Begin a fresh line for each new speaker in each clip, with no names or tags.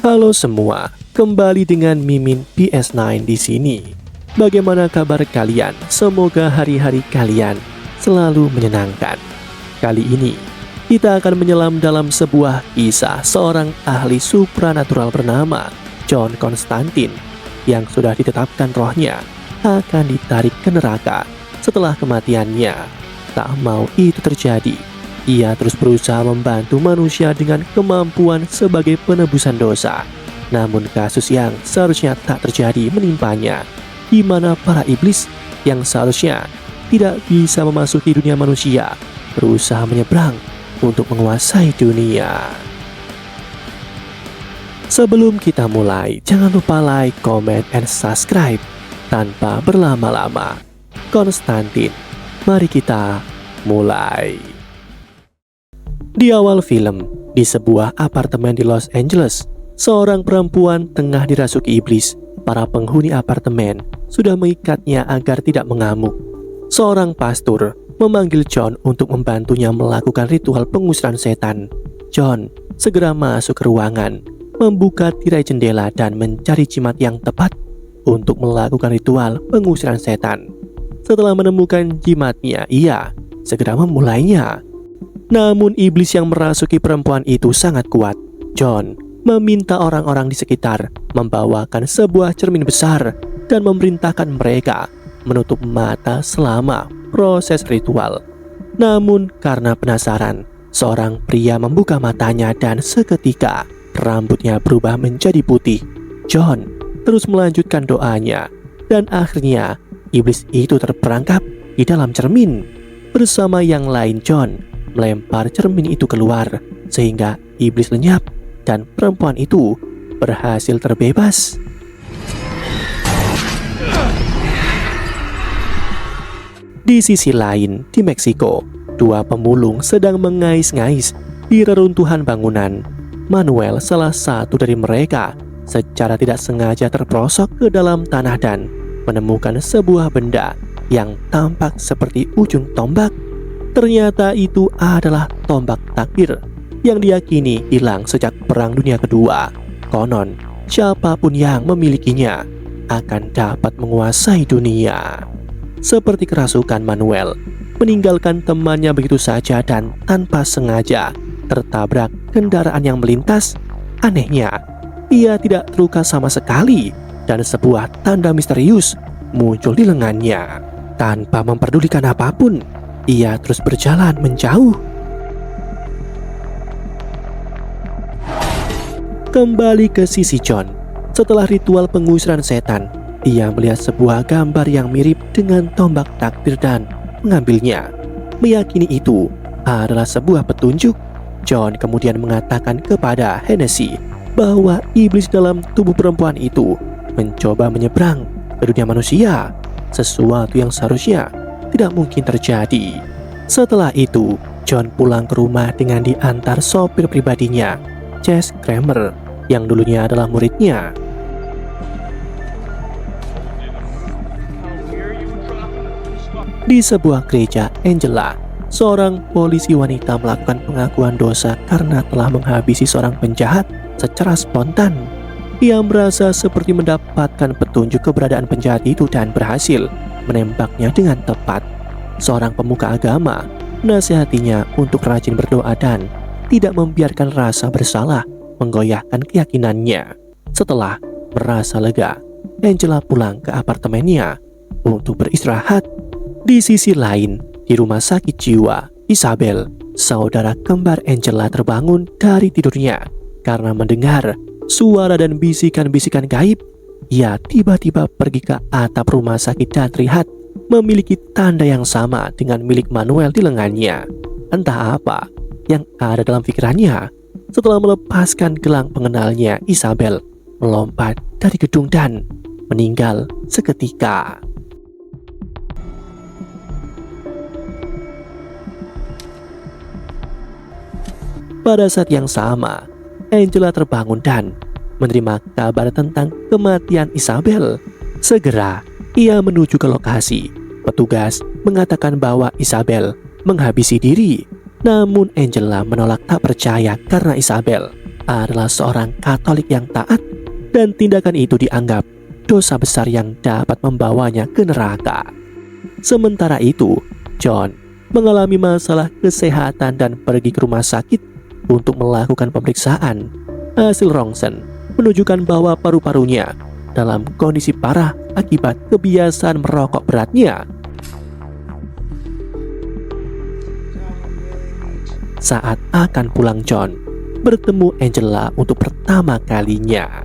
Halo semua, kembali dengan Mimin PS9 di sini. Bagaimana kabar kalian? Semoga hari-hari kalian selalu menyenangkan. Kali ini, kita akan menyelam dalam sebuah kisah seorang ahli supranatural bernama John Constantine yang sudah ditetapkan rohnya akan ditarik ke neraka setelah kematiannya. Tak mau itu terjadi, ia terus berusaha membantu manusia dengan kemampuan sebagai penebusan dosa. Namun kasus yang seharusnya tak terjadi menimpanya, di mana para iblis yang seharusnya tidak bisa memasuki dunia manusia berusaha menyeberang untuk menguasai dunia. Sebelum kita mulai, jangan lupa like, comment, and subscribe. Tanpa berlama-lama, Konstantin, mari kita mulai. Di awal film, di sebuah apartemen di Los Angeles, seorang perempuan tengah dirasuki iblis. Para penghuni apartemen sudah mengikatnya agar tidak mengamuk. Seorang pastor memanggil John untuk membantunya melakukan ritual pengusiran setan. John segera masuk ke ruangan, membuka tirai jendela dan mencari jimat yang tepat untuk melakukan ritual pengusiran setan. Setelah menemukan jimatnya, ia segera memulainya. Namun iblis yang merasuki perempuan itu sangat kuat. John meminta orang-orang di sekitar membawakan sebuah cermin besar dan memerintahkan mereka menutup mata selama proses ritual. Namun karena penasaran, seorang pria membuka matanya dan seketika rambutnya berubah menjadi putih. John terus melanjutkan doanya dan akhirnya iblis itu terperangkap di dalam cermin. Bersama yang lain, John melempar cermin itu keluar sehingga iblis lenyap dan perempuan itu berhasil terbebas. Di sisi lain, di Meksiko, dua pemulung sedang mengais-ngais di reruntuhan bangunan. Manuel, salah satu dari mereka, secara tidak sengaja terperosok ke dalam tanah dan menemukan sebuah benda yang tampak seperti ujung tombak. Ternyata itu adalah tombak takdir yang diyakini hilang sejak Perang Dunia Kedua. Konon, siapapun yang memilikinya akan dapat menguasai dunia. Seperti kerasukan, Manuel meninggalkan temannya begitu saja dan tanpa sengaja tertabrak kendaraan yang melintas. Anehnya, ia tidak terluka sama sekali dan sebuah tanda misterius muncul di lengannya. Tanpa memperdulikan apapun, ia terus berjalan menjauh. Kembali ke sisi John. Setelah ritual pengusiran setan, ia melihat sebuah gambar yang mirip dengan tombak takdir dan mengambilnya. Meyakini itu adalah sebuah petunjuk, John kemudian mengatakan kepada Hennessy bahwa iblis dalam tubuh perempuan itu mencoba menyeberang ke dunia manusia, sesuatu yang seharusnya tidak mungkin terjadi. Setelah itu, John pulang ke rumah dengan diantar sopir pribadinya, Chess Kramer, yang dulunya adalah muridnya. Di sebuah gereja, Angela, seorang polisi wanita, melakukan pengakuan dosa karena telah menghabisi seorang penjahat secara spontan. Ia merasa seperti mendapatkan petunjuk keberadaan penjahat itu dan berhasil menembaknya dengan tepat. Seorang pemuka agama menasihatinya untuk rajin berdoa dan tidak membiarkan rasa bersalah menggoyahkan keyakinannya. Setelah merasa lega, Angela pulang ke apartemennya untuk beristirahat. Di sisi lain, di rumah sakit jiwa, Isabel, saudara kembar Angela, terbangun dari tidurnya karena mendengar suara dan bisikan-bisikan gaib. Ia tiba-tiba pergi ke atap rumah sakit dan terlihat memiliki tanda yang sama dengan milik Manuel di lengannya. Entah apa yang ada dalam pikirannya. Setelah melepaskan gelang pengenalnya, Isabel melompat dari gedung dan meninggal seketika. Pada saat yang sama, Angela terbangun dan menerima kabar tentang kematian Isabel. Segera, ia menuju ke lokasi. Petugas mengatakan bahwa Isabel menghabisi diri. Namun Angela menolak, tak percaya karena Isabel adalah seorang Katolik yang taat, dan tindakan itu dianggap dosa besar yang dapat membawanya ke neraka. Sementara itu, John mengalami masalah kesehatan dan pergi ke rumah sakit untuk melakukan pemeriksaan. Hasil rongsen menunjukkan bahwa paru-parunya dalam kondisi parah akibat kebiasaan merokok beratnya. Saat akan pulang, John bertemu Angela untuk pertama kalinya.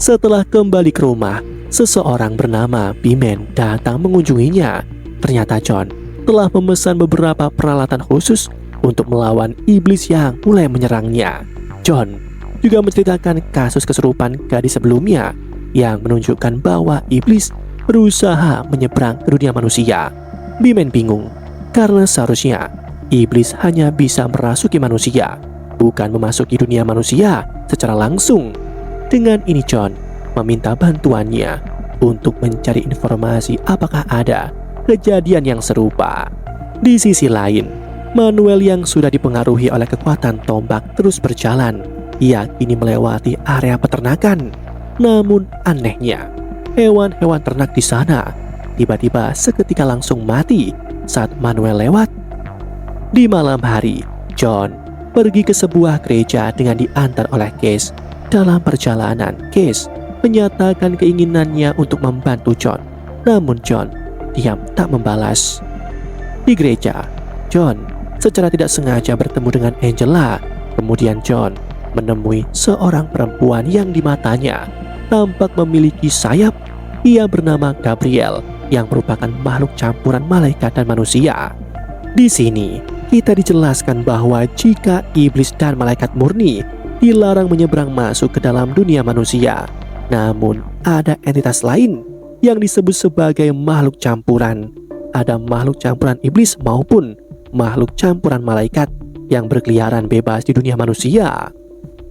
Setelah kembali ke rumah, seseorang bernama Bimen datang mengunjunginya. Ternyata John telah memesan beberapa peralatan khusus untuk melawan iblis yang mulai menyerangnya. John juga menceritakan kasus kesurupan gadis sebelumnya yang menunjukkan bahwa iblis berusaha menyeberang ke dunia manusia. Bimen bingung karena seharusnya iblis hanya bisa merasuki manusia, bukan memasuki dunia manusia secara langsung. Dengan ini John meminta bantuannya untuk mencari informasi apakah ada kejadian yang serupa. Di sisi lain, Manuel yang sudah dipengaruhi oleh kekuatan tombak terus berjalan. Ia kini melewati area peternakan. Namun anehnya, hewan-hewan ternak di sana tiba-tiba seketika langsung mati saat Manuel lewat. Di malam hari, John pergi ke sebuah gereja dengan diantar oleh Case. Dalam perjalanan, Case menyatakan keinginannya untuk membantu John. Namun John diam tak membalas. Di gereja, John secara tidak sengaja bertemu dengan Angela. Kemudian John menemui seorang perempuan yang di matanya tampak memiliki sayap. Ia bernama Gabriel, yang merupakan makhluk campuran malaikat dan manusia. Di sini kita dijelaskan bahwa jika iblis dan malaikat murni dilarang menyeberang masuk ke dalam dunia manusia, namun ada entitas lain yang disebut sebagai makhluk campuran. Ada makhluk campuran iblis maupun makhluk campuran malaikat yang berkeliaran bebas di dunia manusia.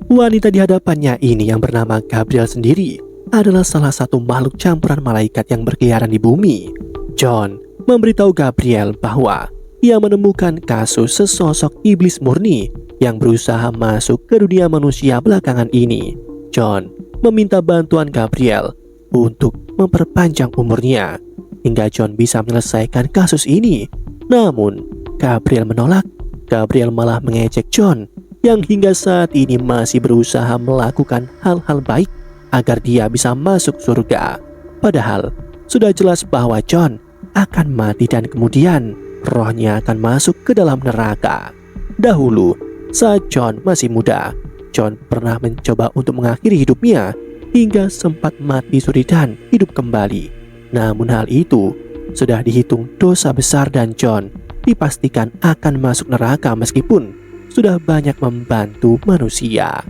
Wanita di hadapannya ini yang bernama Gabriel sendiri adalah salah satu makhluk campuran malaikat yang berkeliaran di bumi. John memberitahu Gabriel bahwa ia menemukan kasus sesosok iblis murni yang berusaha masuk ke dunia manusia belakangan ini. John meminta bantuan Gabriel untuk memperpanjang umurnya hingga John bisa menyelesaikan kasus ini. Namun Gabriel menolak. Gabriel malah mengejek John yang hingga saat ini masih berusaha melakukan hal-hal baik agar dia bisa masuk surga. Padahal sudah jelas bahwa John akan mati dan kemudian rohnya akan masuk ke dalam neraka. Dahulu, saat John masih muda, John pernah mencoba untuk mengakhiri hidupnya hingga sempat mati suri dan hidup kembali. Namun hal itu sudah dihitung dosa besar dan John dipastikan akan masuk neraka meskipun sudah banyak membantu manusia.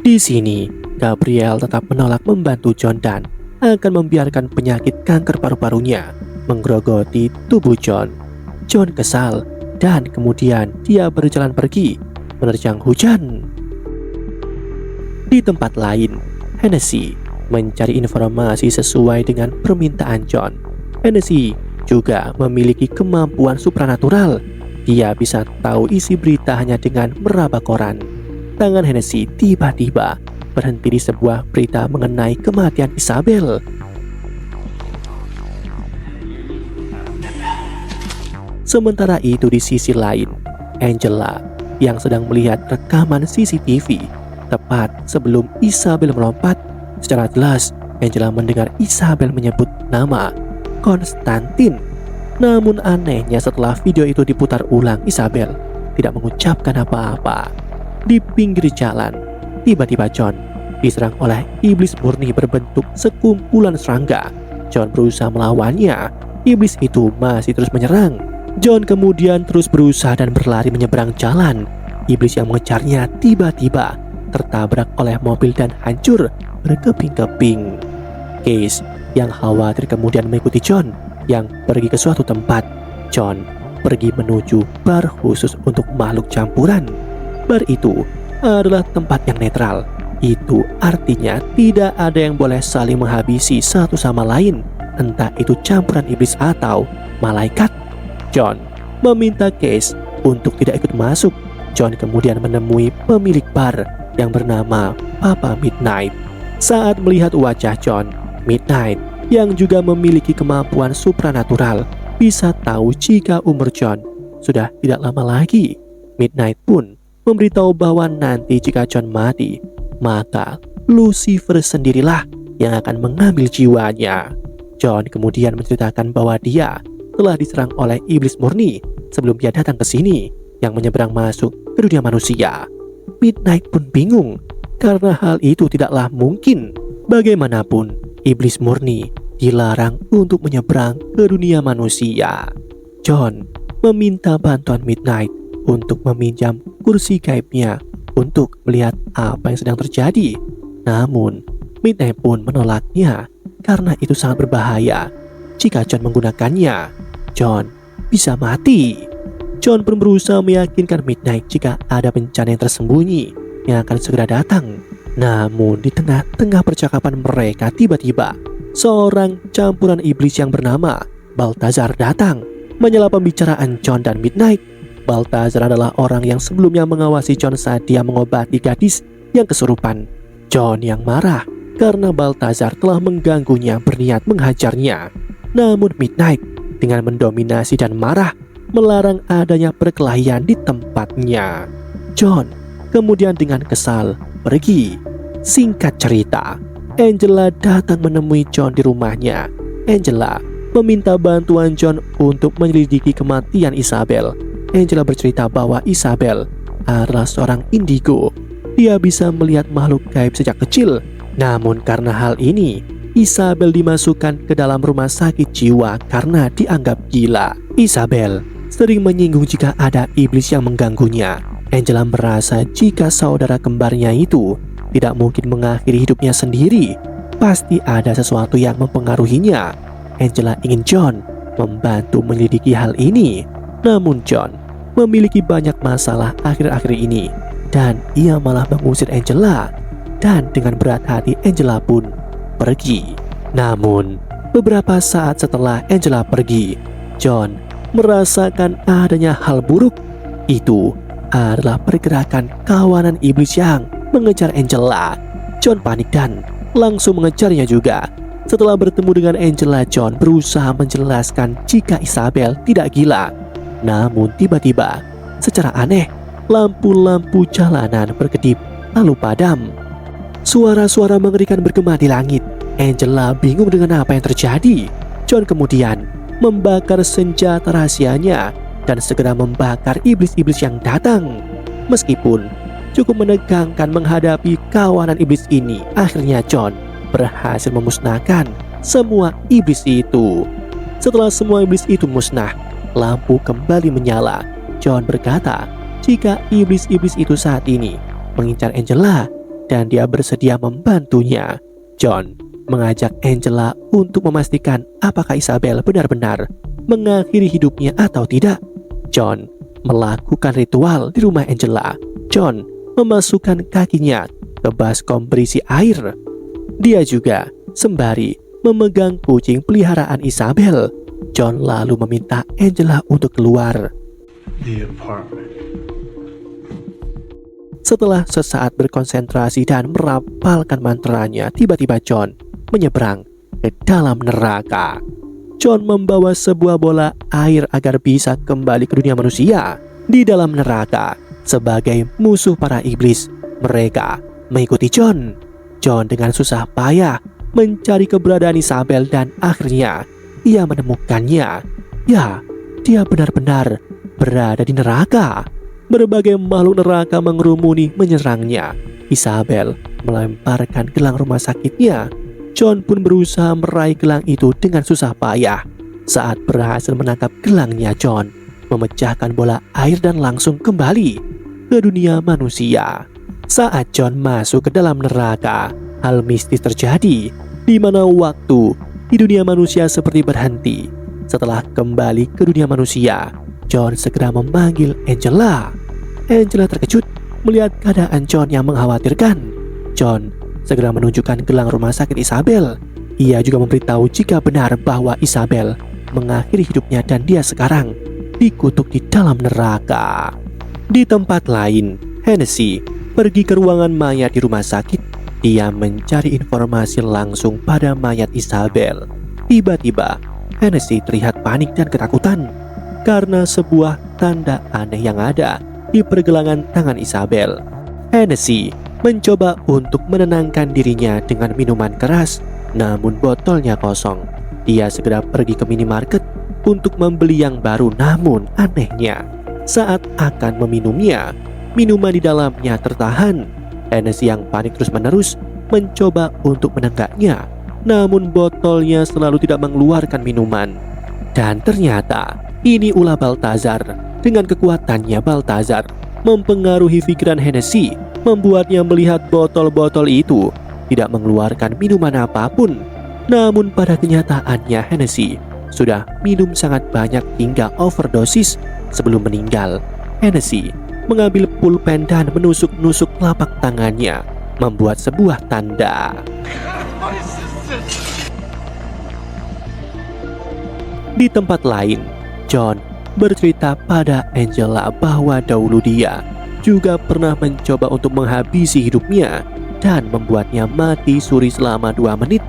Di sini, Gabriel tetap menolak membantu John dan akan membiarkan penyakit kanker paru-parunya menggerogoti tubuh John. John kesal dan kemudian dia berjalan pergi menerjang hujan. Di tempat lain, Hennessy mencari informasi sesuai dengan permintaan John. Hennessy juga memiliki kemampuan supranatural. Dia bisa tahu isi berita hanya dengan meraba koran. Tangan Hennessy tiba-tiba berhenti di sebuah berita mengenai kematian Isabel. Sementara itu di sisi lain, Angela yang sedang melihat rekaman CCTV tepat sebelum Isabel melompat. Secara jelas Angela mendengar Isabel menyebut nama Konstantin. Namun anehnya setelah video itu diputar ulang, Isabel tidak mengucapkan apa-apa. Di pinggir jalan, tiba-tiba John diserang oleh iblis murni berbentuk sekumpulan serangga. John berusaha melawannya. Iblis itu masih terus menyerang. John kemudian terus berusaha dan berlari menyeberang jalan. Iblis yang mengejarnya tiba-tiba tertabrak oleh mobil dan hancur berkeping-keping. Case yang khawatir kemudian mengikuti John yang pergi ke suatu tempat. John pergi menuju bar khusus untuk makhluk campuran. Bar itu adalah tempat yang netral. Itu artinya tidak ada yang boleh saling menghabisi satu sama lain, entah itu campuran iblis atau malaikat. John meminta Case untuk tidak ikut masuk. John kemudian menemui pemilik bar yang bernama Papa Midnight. Saat melihat wajah John, Midnight yang juga memiliki kemampuan supranatural bisa tahu jika umur John sudah tidak lama lagi. Midnight pun memberitahu bahwa nanti jika John mati, maka Lucifer sendirilah yang akan mengambil jiwanya. John kemudian menceritakan bahwa dia telah diserang oleh iblis murni sebelum dia datang ke sini yang menyeberang masuk ke dunia manusia. Midnight pun bingung karena hal itu tidaklah mungkin. Bagaimanapun, iblis murni dilarang untuk menyeberang ke dunia manusia. John meminta bantuan Midnight untuk meminjam kursi gaibnya untuk melihat apa yang sedang terjadi. Namun, Midnight pun menolaknya karena itu sangat berbahaya. Jika John menggunakannya, John bisa mati. John pun berusaha meyakinkan Midnight jika ada bencana yang tersembunyi yang akan segera datang. Namun, di tengah-tengah percakapan mereka, tiba-tiba seorang campuran iblis yang bernama Balthazar datang menyela pembicaraan John dan Midnight. Balthazar adalah orang yang sebelumnya mengawasi John saat dia mengobati gadis yang kesurupan. John yang marah karena Balthazar telah mengganggunya berniat menghajarnya. Namun Midnight dengan mendominasi dan marah melarang adanya perkelahian di tempatnya. John kemudian dengan kesal pergi. Singkat cerita, Angela datang menemui John di rumahnya. Angela meminta bantuan John untuk menyelidiki kematian Isabel. Angela bercerita bahwa Isabel adalah seorang indigo. Dia bisa melihat makhluk gaib sejak kecil. Namun karena hal ini, Isabel dimasukkan ke dalam rumah sakit jiwa karena dianggap gila. Isabel sering menyinggung jika ada iblis yang mengganggunya. Angela merasa jika saudara kembarnya itu tidak mungkin mengakhiri hidupnya sendiri. Pasti ada sesuatu yang mempengaruhinya. Angela ingin John membantu menyelidiki hal ini. Namun John memiliki banyak masalah akhir-akhir ini dan ia malah mengusir Angela. Dan dengan berat hati Angela pun pergi. Namun beberapa saat setelah Angela pergi, John merasakan adanya hal buruk. Itu adalah pergerakan kawanan iblis yang mengejar Angela. John panik dan langsung mengejarnya juga. Setelah bertemu dengan Angela, John berusaha menjelaskan jika Isabel tidak gila. Namun tiba-tiba, secara aneh, lampu-lampu jalanan berkedip lalu padam. Suara-suara mengerikan bergema di langit. Angela bingung dengan apa yang terjadi. John kemudian membakar senjata rahasianya dan segera membakar iblis-iblis yang datang. Meskipun cukup menegangkan menghadapi kawanan iblis ini, akhirnya John berhasil memusnahkan semua iblis itu. Setelah semua iblis itu musnah, lampu kembali menyala. John berkata jika iblis-iblis itu saat ini mengincar Angela dan dia bersedia membantunya. John mengajak Angela untuk memastikan apakah Isabel benar-benar mengakhiri hidupnya atau tidak. John melakukan ritual di rumah Angela. John memasukkan kakinya ke baskom berisi air. Dia juga sembari memegang kucing peliharaan Isabel. John lalu meminta Angela untuk keluar. Setelah sesaat berkonsentrasi dan merapalkan mantranya, tiba-tiba John menyeberang ke dalam neraka. John membawa sebuah bola air agar bisa kembali ke dunia manusia. Di dalam neraka, sebagai musuh para iblis, mereka mengikuti John. John dengan susah payah mencari keberadaan Isabel dan akhirnya ia menemukannya. Ya, dia benar-benar berada di neraka. Berbagai makhluk neraka mengerumuni menyerangnya. Isabel melemparkan gelang rumah sakitnya. John pun berusaha meraih gelang itu dengan susah payah. Saat berhasil menangkap gelangnya, John memecahkan bola air dan langsung kembali ke dunia manusia. Saat John masuk ke dalam neraka, hal mistis terjadi, di mana waktu di dunia manusia seperti berhenti. Setelah kembali ke dunia manusia, John segera memanggil Angela. Angela terkejut melihat keadaan John yang mengkhawatirkan. John segera menunjukkan gelang rumah sakit Isabel. Ia juga memberitahu jika benar bahwa Isabel mengakhiri hidupnya dan dia sekarang dikutuk di dalam neraka. Di tempat lain, Hennessy pergi ke ruangan mayat di rumah sakit. Dia mencari informasi langsung pada mayat Isabel. Tiba-tiba, Hennessy terlihat panik dan ketakutan karena sebuah tanda aneh yang ada di pergelangan tangan Isabel. Hennessy mencoba untuk menenangkan dirinya dengan minuman keras, namun botolnya kosong. Dia segera pergi ke minimarket untuk membeli yang baru, namun anehnya, saat akan meminumnya, minuman di dalamnya tertahan. Hennessy yang panik terus-menerus mencoba untuk menenggaknya, namun botolnya selalu tidak mengeluarkan minuman. Dan ternyata ini ulah Balthazar. Dengan kekuatannya, Balthazar mempengaruhi pikiran Hennessy, membuatnya melihat botol-botol itu tidak mengeluarkan minuman apapun. Namun pada kenyataannya Hennessy sudah minum sangat banyak hingga overdosis. Sebelum meninggal, Hennessy mengambil pulpen dan menusuk-nusuk telapak tangannya, membuat sebuah tanda. Di tempat lain, John bercerita pada Angela bahwa dahulu dia juga pernah mencoba untuk menghabisi hidupnya dan membuatnya mati suri selama 2 menit.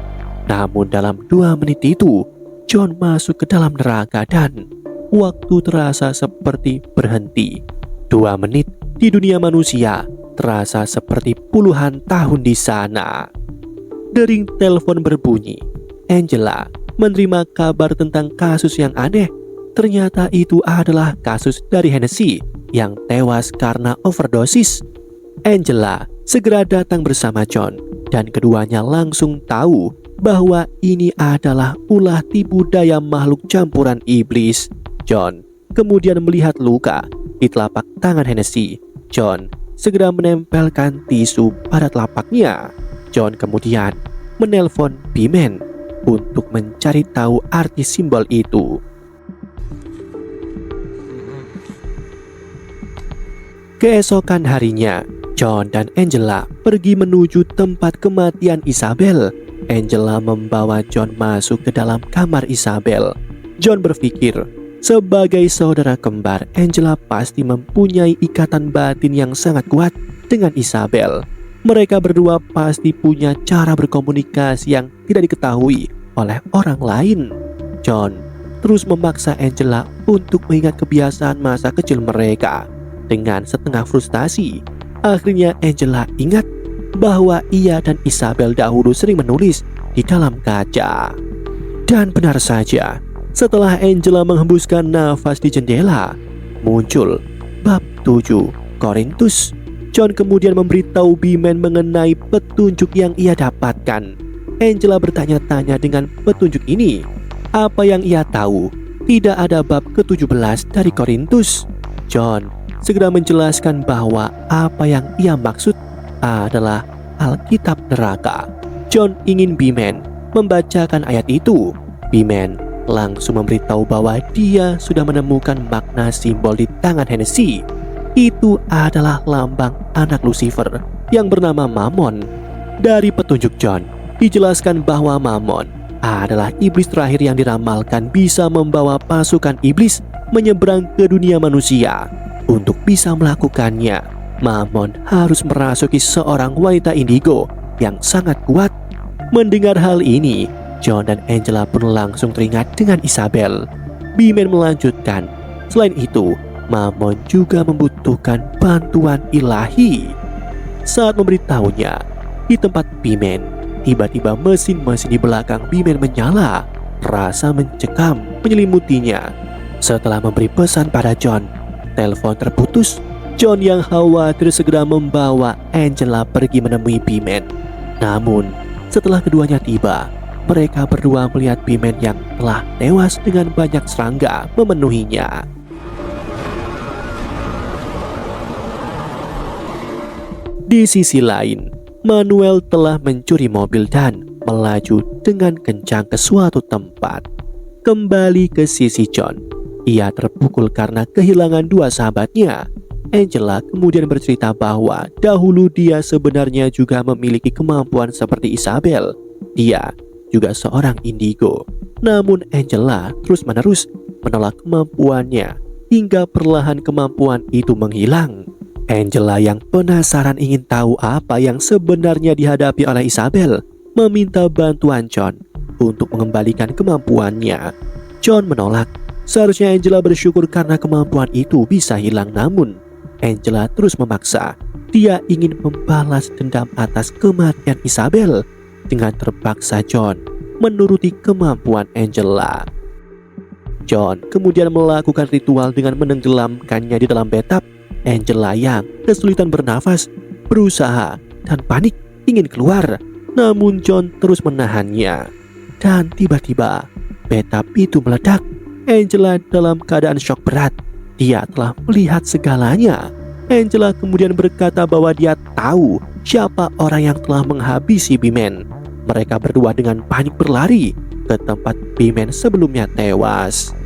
Namun dalam 2 menit itu, John masuk ke dalam neraka dan waktu terasa seperti berhenti. 2 menit di dunia manusia terasa seperti puluhan tahun di sana. Dering telepon berbunyi. Angela menerima kabar tentang kasus yang aneh. Ternyata itu adalah kasus dari Hennessy yang tewas karena overdosis. Angela segera datang bersama John dan keduanya langsung tahu bahwa ini adalah ulah tipu daya makhluk campuran iblis. John kemudian melihat luka di telapak tangan Hennessy. John segera menempelkan tisu pada telapaknya. John kemudian menelpon B-Man untuk mencari tahu arti simbol itu. Keesokan harinya, John dan Angela pergi menuju tempat kematian Isabel. Angela membawa John masuk ke dalam kamar Isabel. John berpikir, sebagai saudara kembar, Angela pasti mempunyai ikatan batin yang sangat kuat dengan Isabel. Mereka berdua pasti punya cara berkomunikasi yang tidak diketahui oleh orang lain. John terus memaksa Angela untuk mengingat kebiasaan masa kecil mereka. Dengan setengah frustasi, akhirnya Angela ingat bahwa ia dan Isabel dahulu sering menulis di dalam kaca. Dan benar saja, setelah Angela menghembuskan nafas di jendela, muncul bab 7 Korintus. John kemudian memberitahu B-Man mengenai petunjuk yang ia dapatkan. Angela bertanya-tanya dengan petunjuk ini. Apa yang ia tahu? Tidak ada bab ke-17 dari Korintus. John segera menjelaskan bahwa apa yang ia maksud adalah Alkitab neraka. John ingin B-Man membacakan ayat itu. B-Man langsung memberitahu bahwa dia sudah menemukan makna simbol di tangan Hennessy. Itu adalah lambang anak Lucifer yang bernama Mammon. Dari petunjuk John, dijelaskan bahwa Mammon adalah iblis terakhir yang diramalkan bisa membawa pasukan iblis menyeberang ke dunia manusia. Untuk bisa melakukannya, Mammon harus merasuki seorang wanita indigo yang sangat kuat. Mendengar hal ini, John dan Angela pun langsung teringat dengan Isabel. B-Man melanjutkan, selain itu, Mammon juga membutuhkan bantuan ilahi. Saat memberitahunya, di tempat B-Man, tiba-tiba mesin-mesin di belakang B-Man menyala. Rasa mencekam menyelimutinya. Setelah memberi pesan pada John, telepon terputus. John yang khawatir segera membawa Angela pergi menemui B-Man. Namun, setelah keduanya tiba, mereka berdua melihat B-Man yang telah tewas dengan banyak serangga memenuhinya. Di sisi lain, Manuel telah mencuri mobil dan melaju dengan kencang ke suatu tempat. Kembali ke sisi John, ia terpukul karena kehilangan 2 sahabatnya. Angela kemudian bercerita bahwa dahulu dia sebenarnya juga memiliki kemampuan seperti Isabel. Dia juga seorang indigo. Namun Angela terus-menerus menolak kemampuannya hingga perlahan kemampuan itu menghilang. Angela yang penasaran ingin tahu apa yang sebenarnya dihadapi oleh Isabel, meminta bantuan John untuk mengembalikan kemampuannya. John menolak. Seharusnya Angela bersyukur karena kemampuan itu bisa hilang, namun Angela terus memaksa. Dia ingin membalas dendam atas kematian Isabel. Dengan terpaksa John menuruti kemampuan Angela. John kemudian melakukan ritual dengan menenggelamkannya di dalam bathtub. Angela yang kesulitan bernafas, berusaha dan panik ingin keluar, namun John terus menahannya. Dan tiba-tiba bathtub itu meledak. Angela dalam keadaan syok berat. Dia telah melihat segalanya. Angela kemudian berkata bahwa dia tahu siapa orang yang telah menghabisi Bimen. Mereka berdua dengan panik berlari ke tempat Bimen sebelumnya tewas.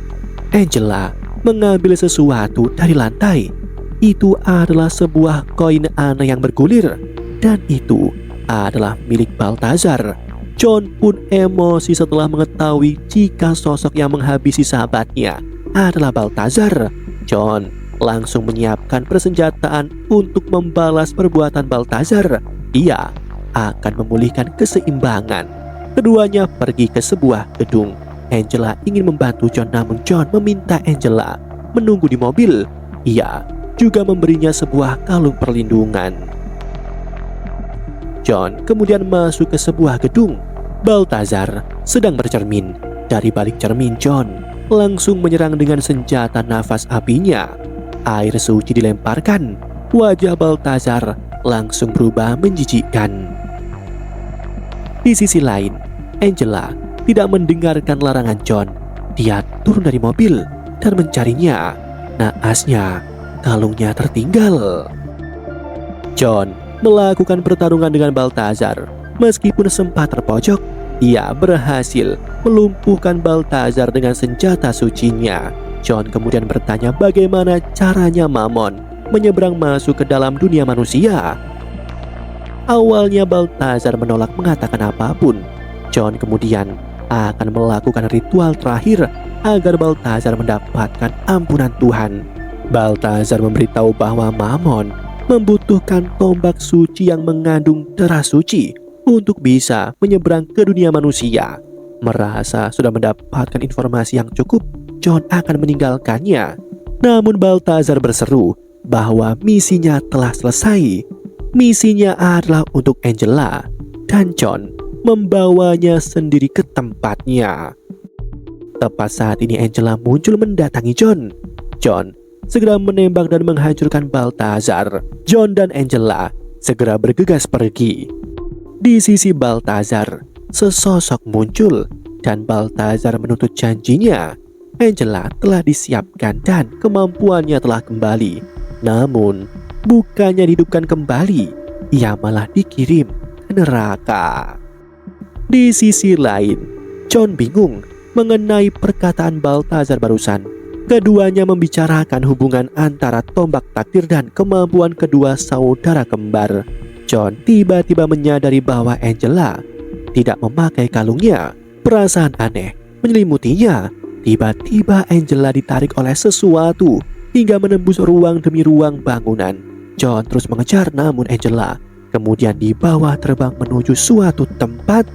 Angela mengambil sesuatu dari lantai. Itu adalah sebuah koin aneh yang bergulir, dan itu adalah milik Balthazar. John pun emosi setelah mengetahui jika sosok yang menghabisi sahabatnya adalah Balthazar. John langsung menyiapkan persenjataan untuk membalas perbuatan Balthazar. Dia akan memulihkan keseimbangan. Keduanya pergi ke sebuah gedung. Angela ingin membantu John, namun John meminta Angela menunggu di mobil. Ia juga memberinya sebuah kalung perlindungan. John kemudian masuk ke sebuah gedung. Balthazar sedang bercermin. Dari balik cermin, John langsung menyerang dengan senjata nafas apinya. Air suci dilemparkan. Wajah Balthazar langsung berubah menjijikkan. Di sisi lain, Angela tidak mendengarkan larangan John. Dia turun dari mobil dan mencarinya. Naasnya, kalungnya tertinggal. John melakukan pertarungan dengan Balthazar. Meskipun sempat terpojok, ia berhasil melumpuhkan Balthazar dengan senjata sucinya. John kemudian bertanya bagaimana caranya Mammon menyeberang masuk ke dalam dunia manusia. Awalnya Balthazar menolak mengatakan apapun. John kemudian akan melakukan ritual terakhir agar Balthazar mendapatkan ampunan Tuhan. Balthazar memberitahu bahwa Mammon membutuhkan tombak suci yang mengandung darah suci untuk bisa menyeberang ke dunia manusia. Merasa sudah mendapatkan informasi yang cukup, John akan meninggalkannya. Namun Balthazar berseru bahwa misinya telah selesai. Misinya adalah untuk Angela, dan John membawanya sendiri ke tempatnya. Tepat saat ini Angela muncul mendatangi John. John segera menembak dan menghancurkan Balthazar. John dan Angela segera bergegas pergi. Di sisi Balthazar, sesosok muncul dan Balthazar menuntut janjinya. Angela telah disiapkan dan kemampuannya telah kembali. Namun, bukannya dihidupkan kembali, ia malah dikirim ke neraka. Di sisi lain, John bingung mengenai perkataan Balthazar barusan. Keduanya membicarakan hubungan antara tombak takdir dan kemampuan kedua saudara kembar. John tiba-tiba menyadari bahwa Angela tidak memakai kalungnya. Perasaan aneh menyelimutinya. Tiba-tiba Angela ditarik oleh sesuatu hingga menembus ruang demi ruang bangunan. John terus mengejar, namun Angela kemudian dibawa terbang menuju suatu tempat.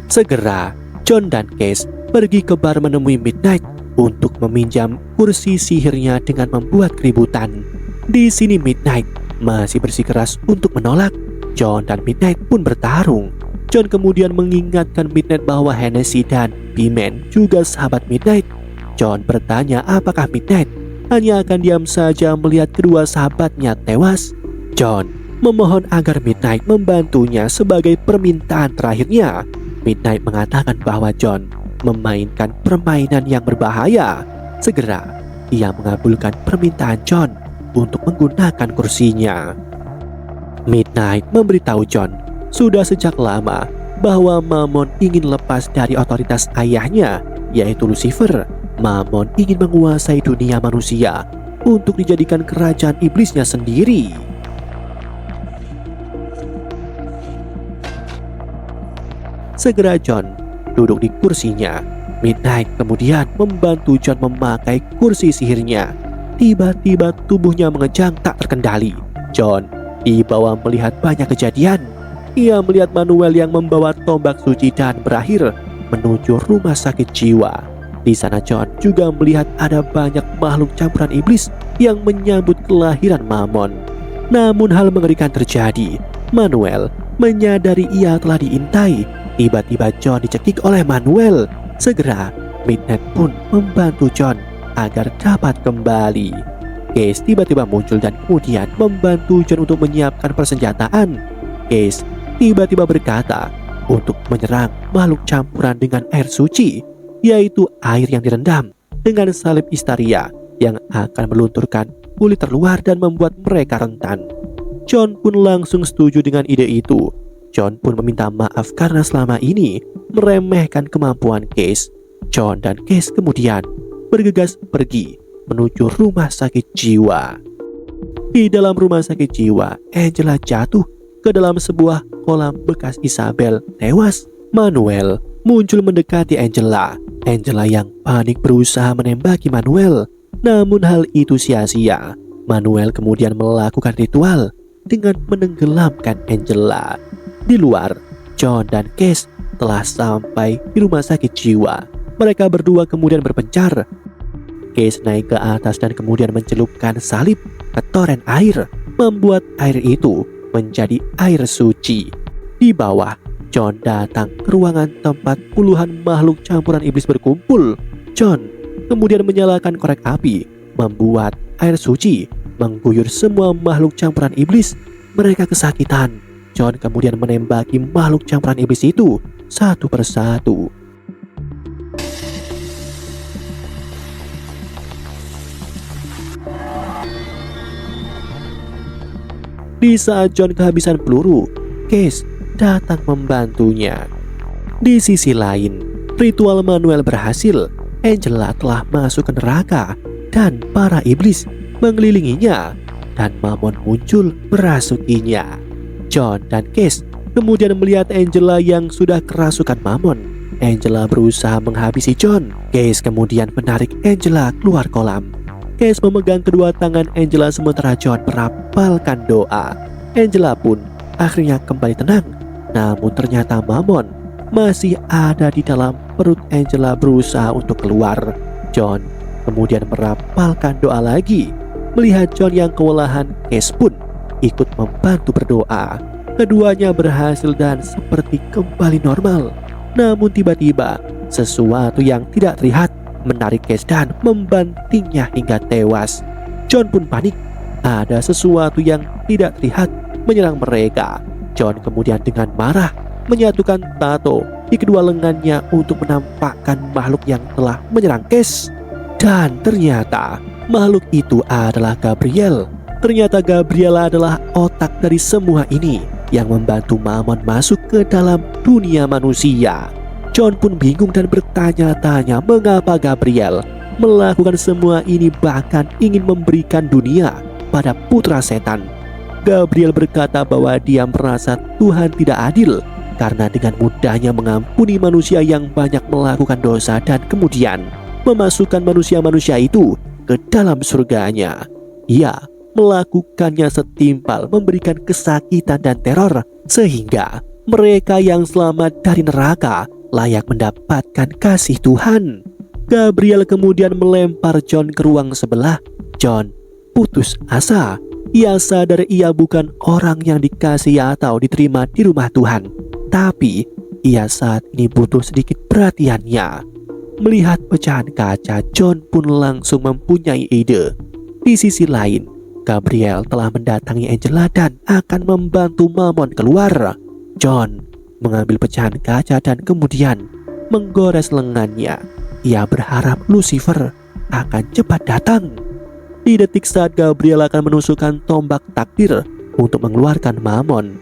Segera John dan Case pergi ke bar menemui Midnight untuk meminjam kursi sihirnya dengan membuat keributan. Di sini Midnight masih bersikeras untuk menolak. John dan Midnight pun bertarung. John kemudian mengingatkan Midnight bahwa Hennessy dan Bimen juga sahabat Midnight. John bertanya apakah Midnight hanya akan diam saja melihat kedua sahabatnya tewas. John memohon agar Midnight membantunya sebagai permintaan terakhirnya. Midnight mengatakan bahwa John memainkan permainan yang berbahaya. Segera ia mengabulkan permintaan John untuk menggunakan kursinya. Midnight memberitahu John sudah sejak lama bahwa Mammon ingin lepas dari otoritas ayahnya, yaitu Lucifer. Mammon ingin menguasai dunia manusia untuk dijadikan kerajaan iblisnya sendiri. Segera John duduk di kursinya. Midnight kemudian membantu John memakai kursi sihirnya. Tiba-tiba tubuhnya mengejang tak terkendali. John dibawa melihat banyak kejadian. Ia melihat Manuel yang membawa tombak suci dan berakhir menuju rumah sakit jiwa. Di sana John juga melihat ada banyak makhluk campuran iblis yang menyambut kelahiran Mammon. Namun hal mengerikan terjadi. Manuel menyadari ia telah diintai. Tiba-tiba John dicekik oleh Manuel. Segera Midnight pun membantu John agar dapat kembali. Case tiba-tiba muncul dan kemudian membantu John untuk menyiapkan persenjataan. Case tiba-tiba berkata untuk menyerang makhluk campuran dengan air suci, yaitu air yang direndam dengan salib Istaria yang akan melunturkan kulit terluar dan membuat mereka rentan. John pun langsung setuju dengan ide itu. John pun meminta maaf karena selama ini meremehkan kemampuan Case. John dan Case kemudian bergegas pergi menuju rumah sakit jiwa. Di dalam rumah sakit jiwa, Angela jatuh ke dalam sebuah kolam bekas Isabel tewas. Manuel muncul mendekati Angela. Angela yang panik berusaha menembaki Manuel. Namun hal itu sia-sia. Manuel kemudian melakukan ritual dengan menenggelamkan Angela. Di luar, John dan Case telah sampai di rumah sakit jiwa. Mereka berdua kemudian berpencar. Case naik ke atas dan kemudian mencelupkan salib ke toren air, membuat air itu menjadi air suci. Di bawah, John datang ke ruangan tempat puluhan makhluk campuran iblis berkumpul. John kemudian menyalakan korek api, membuat air suci mengguyur semua makhluk campuran iblis. Mereka kesakitan. John kemudian menembaki makhluk campuran iblis itu satu persatu. Di saat John kehabisan peluru, Case datang membantunya. Di sisi lain, ritual Manuel berhasil. Angela telah masuk ke neraka dan para iblis mengelilinginya, dan Mammon muncul merasukinya. John dan Case kemudian melihat Angela yang sudah kerasukan Mammon. Angela berusaha menghabisi John. Case kemudian menarik Angela keluar kolam. Case memegang kedua tangan Angela sementara John merapalkan doa. Angela pun akhirnya kembali tenang. Namun ternyata Mammon masih ada di dalam perut Angela berusaha untuk keluar. John kemudian merapalkan doa lagi. Melihat John yang kewalahan, Case pun ikut membantu berdoa. Keduanya berhasil dan seperti kembali normal. Namun tiba-tiba sesuatu yang tidak terlihat menarik Case dan membantingnya hingga tewas. John pun panik. Ada sesuatu yang tidak terlihat menyerang mereka. John kemudian dengan marah menyatukan tato di kedua lengannya untuk menampakkan makhluk yang telah menyerang Case. Dan ternyata makhluk itu adalah Gabriel. Ternyata Gabriel adalah otak dari semua ini yang membantu Mammon masuk ke dalam dunia manusia. John pun bingung dan bertanya-tanya mengapa Gabriel melakukan semua ini, bahkan ingin memberikan dunia pada putra setan. Gabriel berkata bahwa dia merasa Tuhan tidak adil karena dengan mudahnya mengampuni manusia yang banyak melakukan dosa dan kemudian memasukkan manusia-manusia itu ke dalam surganya. Ia melakukannya setimpal memberikan kesakitan dan teror sehingga mereka yang selamat dari neraka layak mendapatkan kasih Tuhan. Gabriel kemudian melempar John ke ruang sebelah. John putus asa. Ia sadar ia bukan orang yang dikasihi atau diterima di rumah Tuhan. Tapi ia saat ini butuh sedikit perhatiannya. Melihat pecahan kaca, John pun langsung mempunyai ide. Di sisi lain, Gabriel telah mendatangi Angela dan akan membantu Mammon keluar. John mengambil pecahan kaca dan kemudian menggores lengannya. Ia berharap Lucifer akan cepat datang. Di detik saat Gabriel akan menusukkan tombak takdir untuk mengeluarkan Mammon.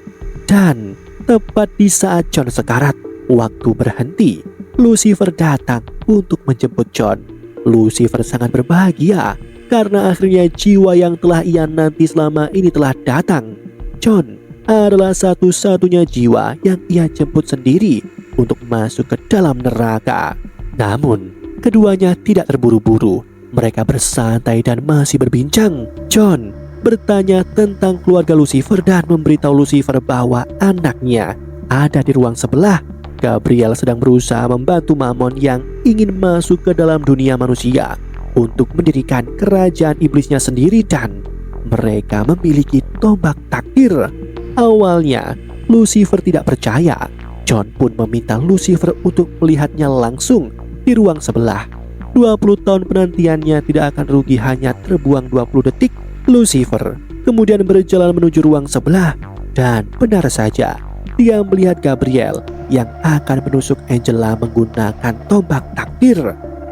Dan tepat di saat John sekarat, waktu berhenti, Lucifer datang untuk menjemput John. Lucifer sangat berbahagia karena akhirnya jiwa yang telah ia nanti selama ini telah datang. John adalah satu-satunya jiwa yang ia jemput sendiri untuk masuk ke dalam neraka. Namun, keduanya tidak terburu-buru. Mereka bersantai dan masih berbincang. John bertanya tentang keluarga Lucifer dan memberitahu Lucifer bahwa anaknya ada di ruang sebelah. Gabriel sedang berusaha membantu Mammon yang ingin masuk ke dalam dunia manusia untuk mendirikan kerajaan iblisnya sendiri, dan mereka memiliki tombak takdir. Awalnya Lucifer tidak percaya. John pun meminta Lucifer untuk melihatnya langsung di ruang sebelah. 20 tahun penantiannya tidak akan rugi hanya terbuang 20 detik. Lucifer kemudian berjalan menuju ruang sebelah, dan benar saja dia melihat Gabriel yang akan menusuk Angela menggunakan tombak takdir.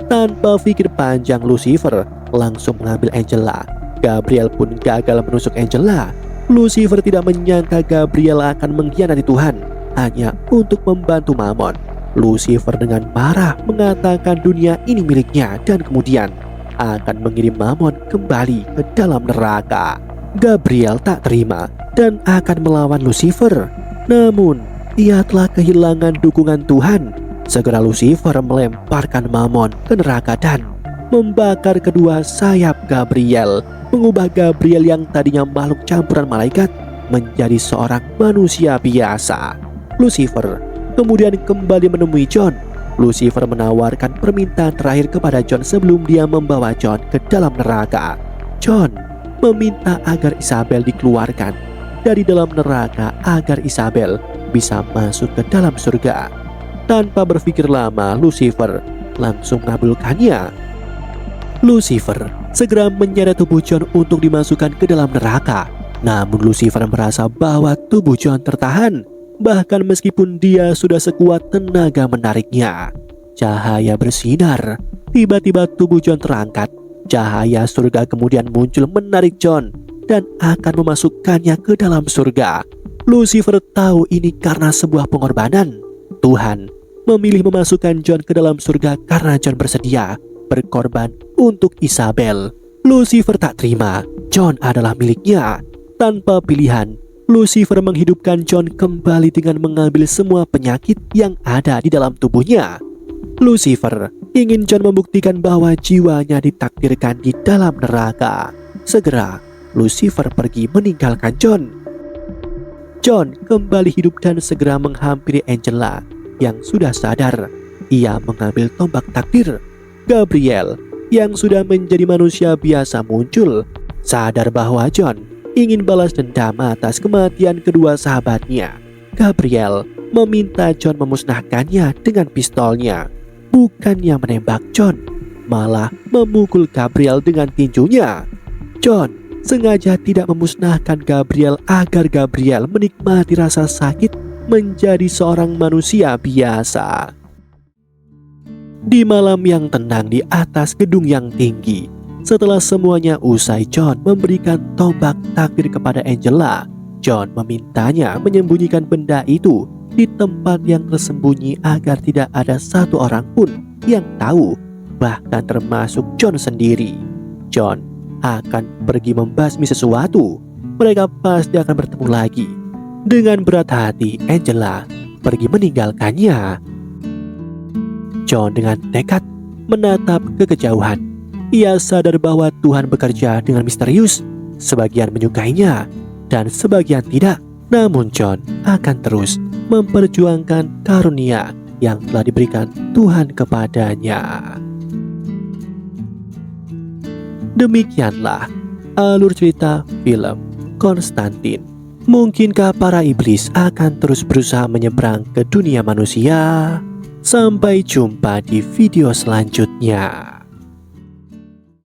Tanpa pikir panjang, Lucifer langsung mengambil Angela. Gabriel pun gagal menusuk Angela. Lucifer tidak menyangka Gabriel akan mengkhianati Tuhan hanya untuk membantu Mammon. Lucifer dengan marah mengatakan dunia ini miliknya dan kemudian akan mengirim Mammon kembali ke dalam neraka. Gabriel tak terima dan akan melawan Lucifer. Namun ia telah kehilangan dukungan Tuhan. Segera Lucifer melemparkan Mammon ke neraka dan membakar kedua sayap Gabriel, mengubah Gabriel yang tadinya makhluk campuran malaikat menjadi seorang manusia biasa. Lucifer kemudian kembali menemui John. Lucifer menawarkan permintaan terakhir kepada John sebelum dia membawa John ke dalam neraka. John meminta agar Isabel dikeluarkan dari dalam neraka agar Isabel bisa masuk ke dalam surga. Tanpa berpikir lama, Lucifer langsung mengabulkannya. Lucifer segera menyeret tubuh John untuk dimasukkan ke dalam neraka. Namun Lucifer merasa bahwa tubuh John tertahan, bahkan meskipun dia sudah sekuat tenaga menariknya. Cahaya bersinar, tiba-tiba tubuh John terangkat. Cahaya surga kemudian muncul menarik John dan akan memasukkannya ke dalam surga. Lucifer tahu ini karena sebuah pengorbanan. Tuhan memilih memasukkan John ke dalam surga karena John bersedia berkorban untuk Isabel. Lucifer tak terima. John adalah miliknya. Tanpa pilihan, Lucifer menghidupkan John kembali dengan mengambil semua penyakit yang ada di dalam tubuhnya. Lucifer ingin John membuktikan bahwa jiwanya ditakdirkan di dalam neraka. Segera Lucifer pergi meninggalkan John. John kembali hidup dan segera menghampiri Angela yang sudah sadar. Ia mengambil tombak takdir. Gabriel yang sudah menjadi manusia biasa muncul, sadar bahwa John ingin balas dendam atas kematian kedua sahabatnya. Gabriel meminta John memusnahkannya dengan pistolnya. Bukannya menembak John, malah memukul Gabriel dengan tinjunya. John sengaja tidak memusnahkan Gabriel agar Gabriel menikmati rasa sakit menjadi seorang manusia biasa. Di malam yang tenang di atas gedung yang tinggi, setelah semuanya usai, John memberikan tombak takdir kepada Angela. John memintanya menyembunyikan benda itu di tempat yang tersembunyi agar tidak ada satu orang pun yang tahu, bahkan termasuk John sendiri. John akan pergi membasmi sesuatu. Mereka pasti akan bertemu lagi. Dengan berat hati, Angela pergi meninggalkannya. John dengan tekad menatap ke kejauhan. Ia sadar bahwa Tuhan bekerja dengan misterius. Sebagian menyukainya dan sebagian tidak. Namun John akan terus memperjuangkan karunia yang telah diberikan Tuhan kepadanya. Demikianlah alur cerita film Konstantin. Mungkinkah para iblis akan terus berusaha menyeberang ke dunia manusia? Sampai jumpa di video selanjutnya.